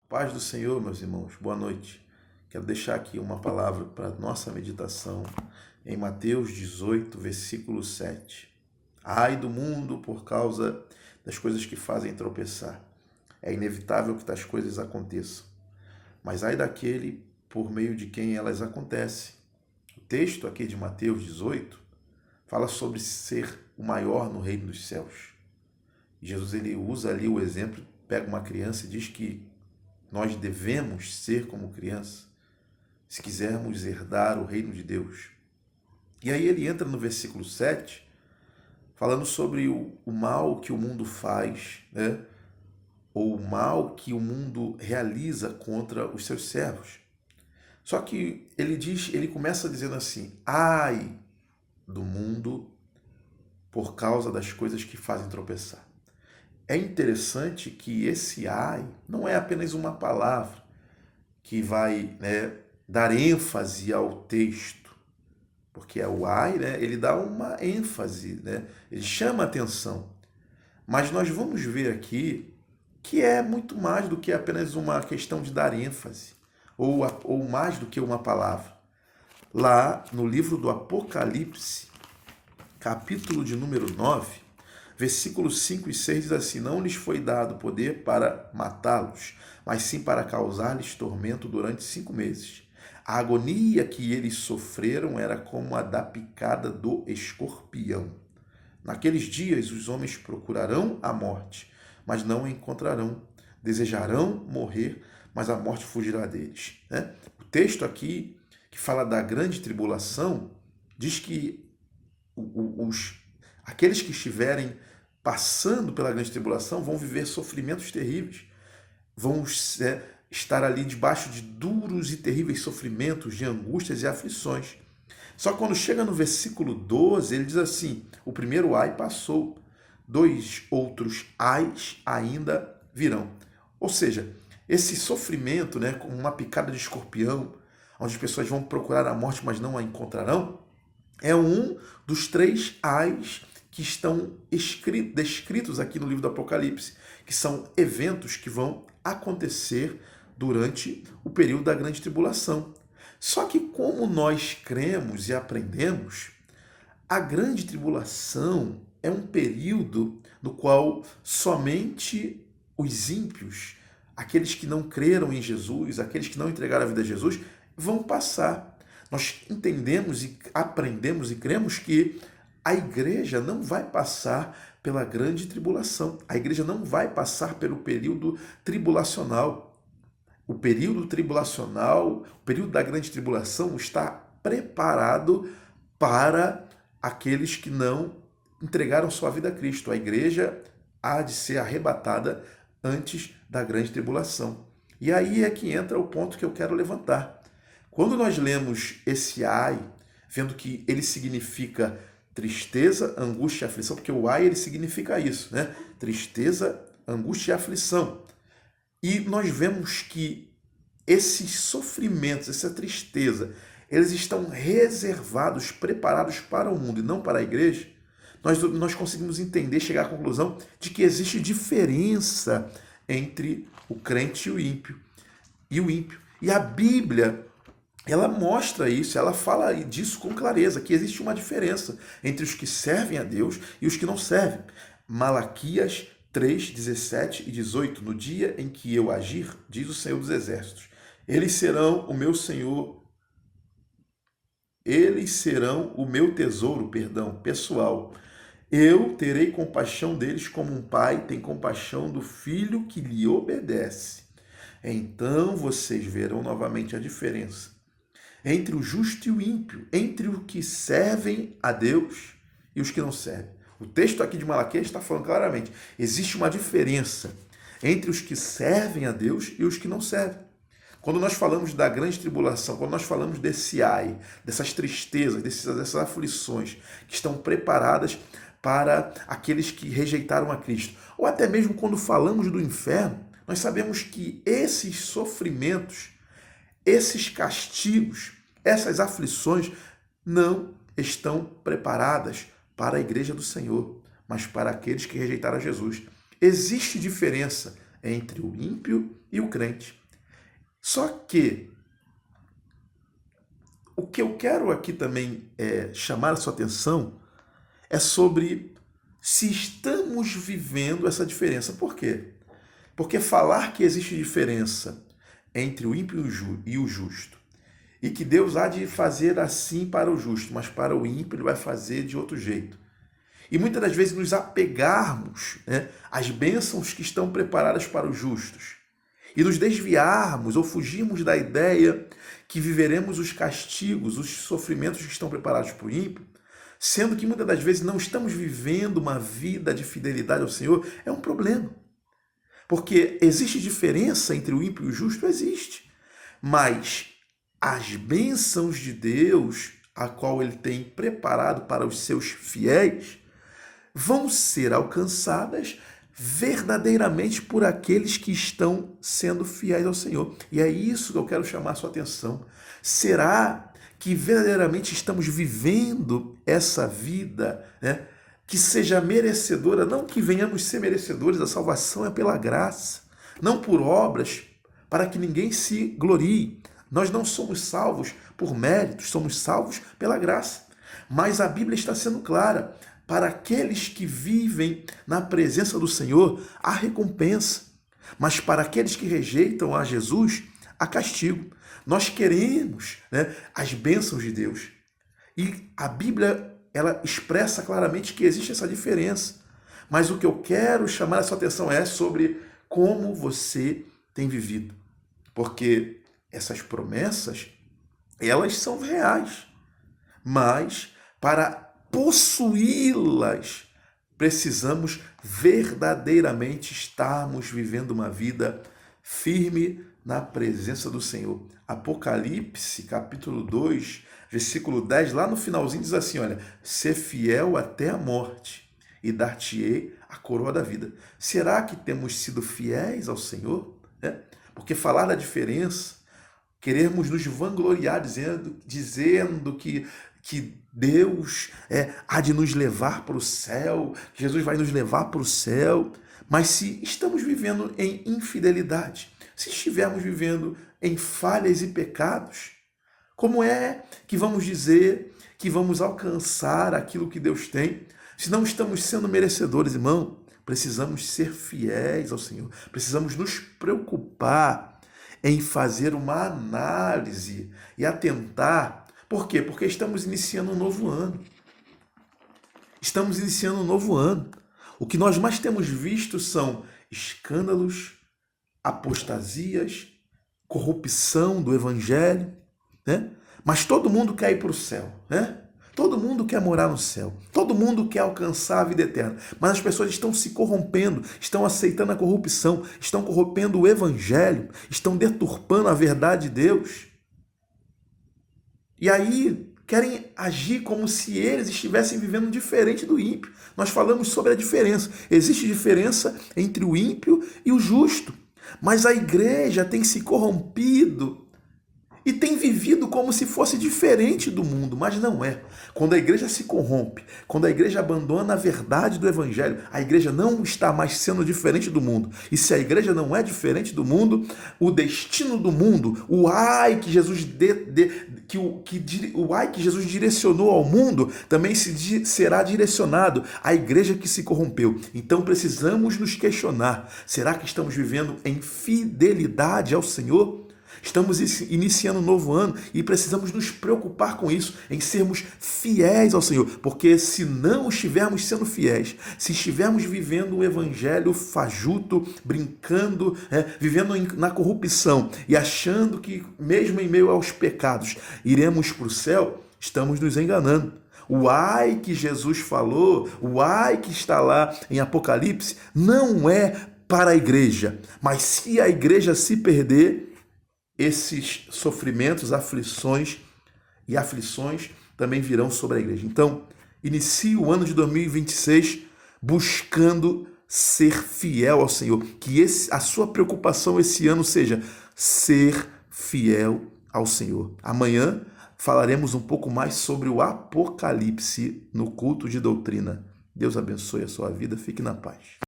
Paz do Senhor, meus irmãos, boa noite. Quero deixar aqui uma palavra para nossa meditação em Mateus 18, versículo 7. Ai do mundo por causa das coisas que fazem tropeçar. É inevitável que tais coisas aconteçam, mas ai daquele por meio de quem elas acontecem. O texto aqui de Mateus 18 fala sobre ser o maior no reino dos céus. Jesus ele usa ali o exemplo, pega uma criança e diz que nós devemos ser como criança, se quisermos herdar o reino de Deus. E aí ele entra no versículo 7, falando sobre o mal que o mundo faz, né? Ou o mal que o mundo realiza contra os seus servos. Só que ele começa dizendo assim: ai do mundo por causa das coisas que fazem tropeçar. É interessante que esse ai não é apenas uma palavra que vai, dar ênfase ao texto, porque o ai, ele dá uma ênfase, ele chama atenção. Mas nós vamos ver aqui que é muito mais do que apenas uma questão de dar ênfase, ou mais do que uma palavra. Lá no livro do Apocalipse, capítulo de número 9, versículos 5 e 6 diz assim: não lhes foi dado poder para matá-los, mas sim para causar-lhes tormento durante 5 meses. A agonia que eles sofreram era como a da picada do escorpião. Naqueles dias os homens procurarão a morte, mas não a encontrarão. Desejarão morrer, mas a morte fugirá deles. O texto aqui, que fala da grande tribulação, diz que aqueles que estiverem passando pela grande tribulação vão viver sofrimentos terríveis, vão estar ali debaixo de duros e terríveis sofrimentos, de angústias e aflições. Só que quando chega no versículo 12, ele diz assim: o primeiro ai passou, 2 outros ais ainda virão. Ou seja, esse sofrimento, como uma picada de escorpião, onde as pessoas vão procurar a morte, mas não a encontrarão, é um dos 3 ais que estão descritos aqui no livro do Apocalipse, que são eventos que vão acontecer durante o período da grande tribulação. Só que como nós cremos e aprendemos, a grande tribulação é um período no qual somente os ímpios, aqueles que não creram em Jesus, aqueles que não entregaram a vida a Jesus, vão passar. Nós entendemos e aprendemos e cremos que a igreja não vai passar pela grande tribulação. A igreja não vai passar pelo período tribulacional. O período tribulacional, o período da grande tribulação está preparado para aqueles que não entregaram sua vida a Cristo. A igreja há de ser arrebatada antes da grande tribulação. E aí é que entra o ponto que eu quero levantar. Quando nós lemos esse ai, vendo que ele significa tristeza, angústia e aflição, porque o ai ele significa isso, Tristeza, angústia e aflição. E nós vemos que esses sofrimentos, essa tristeza, eles estão reservados, preparados para o mundo e não para a igreja. Nós conseguimos entender, chegar à conclusão de que existe diferença entre o crente e o ímpio. E a Bíblia, ela mostra isso, ela fala disso com clareza, que existe uma diferença entre os que servem a Deus e os que não servem. Malaquias 3, 17 e 18. No dia em que eu agir, diz o Senhor dos Exércitos, eles serão o meu tesouro, pessoal. Eu terei compaixão deles como um pai tem compaixão do filho que lhe obedece. Então vocês verão novamente a diferença entre o justo e o ímpio, entre os que servem a Deus e os que não servem. O texto aqui de Malaquias está falando claramente, existe uma diferença entre os que servem a Deus e os que não servem. Quando nós falamos da grande tribulação, quando nós falamos desse ai, dessas tristezas, dessas aflições que estão preparadas para aqueles que rejeitaram a Cristo, ou até mesmo quando falamos do inferno, nós sabemos que esses sofrimentos, esses castigos, essas aflições não estão preparadas para a igreja do Senhor, mas para aqueles que rejeitaram a Jesus. Existe diferença entre o ímpio e o crente. Só que o que eu quero aqui também chamar a sua atenção é sobre se estamos vivendo essa diferença. Por quê? Porque falar que existe diferença entre o ímpio e o justo, e que Deus há de fazer assim para o justo, mas para o ímpio ele vai fazer de outro jeito. E muitas das vezes nos apegarmos, né, às bênçãos que estão preparadas para os justos e nos desviarmos ou fugirmos da ideia que viveremos os castigos, os sofrimentos que estão preparados para o ímpio, sendo que muitas das vezes não estamos vivendo uma vida de fidelidade ao Senhor, é um problema. Porque existe diferença entre o ímpio e o justo? Existe. Mas as bênçãos de Deus, a qual Ele tem preparado para os seus fiéis, vão ser alcançadas verdadeiramente por aqueles que estão sendo fiéis ao Senhor. E é isso que eu quero chamar a sua atenção. Será que verdadeiramente estamos vivendo essa vida, né, que seja merecedora? Não que venhamos ser merecedores, a salvação é pela graça, não por obras, para que ninguém se glorie. Nós não somos salvos por méritos, somos salvos pela graça. Mas a Bíblia está sendo clara: para aqueles que vivem na presença do Senhor, há recompensa. Mas para aqueles que rejeitam a Jesus, há castigo. Nós queremos, né, as bênçãos de Deus. E a Bíblia, ela expressa claramente que existe essa diferença. Mas o que eu quero chamar a sua atenção é sobre como você tem vivido. Porque essas promessas, elas são reais. Mas para possuí-las, precisamos verdadeiramente estarmos vivendo uma vida firme na presença do Senhor. Apocalipse, capítulo 2, versículo 10, lá no finalzinho diz assim, olha, ser fiel até a morte e dar-te-ei a coroa da vida. Será que temos sido fiéis ao Senhor? Porque falar da diferença, querermos nos vangloriar dizendo que Deus há de nos levar para o céu, que Jesus vai nos levar para o céu. Mas se estamos vivendo em infidelidade, se estivermos vivendo em falhas e pecados, como é que vamos dizer que vamos alcançar aquilo que Deus tem, se não estamos sendo merecedores, irmão? Precisamos ser fiéis ao Senhor, precisamos nos preocupar em fazer uma análise e atentar. Por quê? Porque estamos iniciando um novo ano. Estamos iniciando um novo ano. O que nós mais temos visto são escândalos, apostasias, corrupção do evangelho, né? Mas todo mundo quer ir para o céu, né? Todo mundo quer morar no céu. Todo mundo quer alcançar a vida eterna. Mas as pessoas estão se corrompendo, estão aceitando a corrupção, estão corrompendo o evangelho, estão deturpando a verdade de Deus. E aí querem agir como se eles estivessem vivendo diferente do ímpio. Nós falamos sobre a diferença. Existe diferença entre o ímpio e o justo. Mas a igreja tem se corrompido e tem vivido como se fosse diferente do mundo, mas não é. Quando a igreja se corrompe, quando a igreja abandona a verdade do evangelho, a igreja não está mais sendo diferente do mundo. E se a igreja não é diferente do mundo, o destino do mundo, o ai que Jesus Jesus direcionou ao mundo, também será direcionado à igreja que se corrompeu. Então precisamos nos questionar: será que estamos vivendo em fidelidade ao Senhor? Estamos iniciando um novo ano e precisamos nos preocupar com isso, em sermos fiéis ao Senhor, porque se não estivermos sendo fiéis, se estivermos vivendo um evangelho fajuto, brincando, vivendo na corrupção e achando que mesmo em meio aos pecados iremos para o céu, estamos nos enganando. O ai que Jesus falou, o ai que está lá em Apocalipse, não é para a igreja, mas se a igreja se perder, esses sofrimentos, aflições também virão sobre a igreja. Então, inicie o ano de 2026 buscando ser fiel ao Senhor. Que a sua preocupação esse ano seja ser fiel ao Senhor. Amanhã falaremos um pouco mais sobre o Apocalipse no culto de doutrina. Deus abençoe a sua vida. Fique na paz.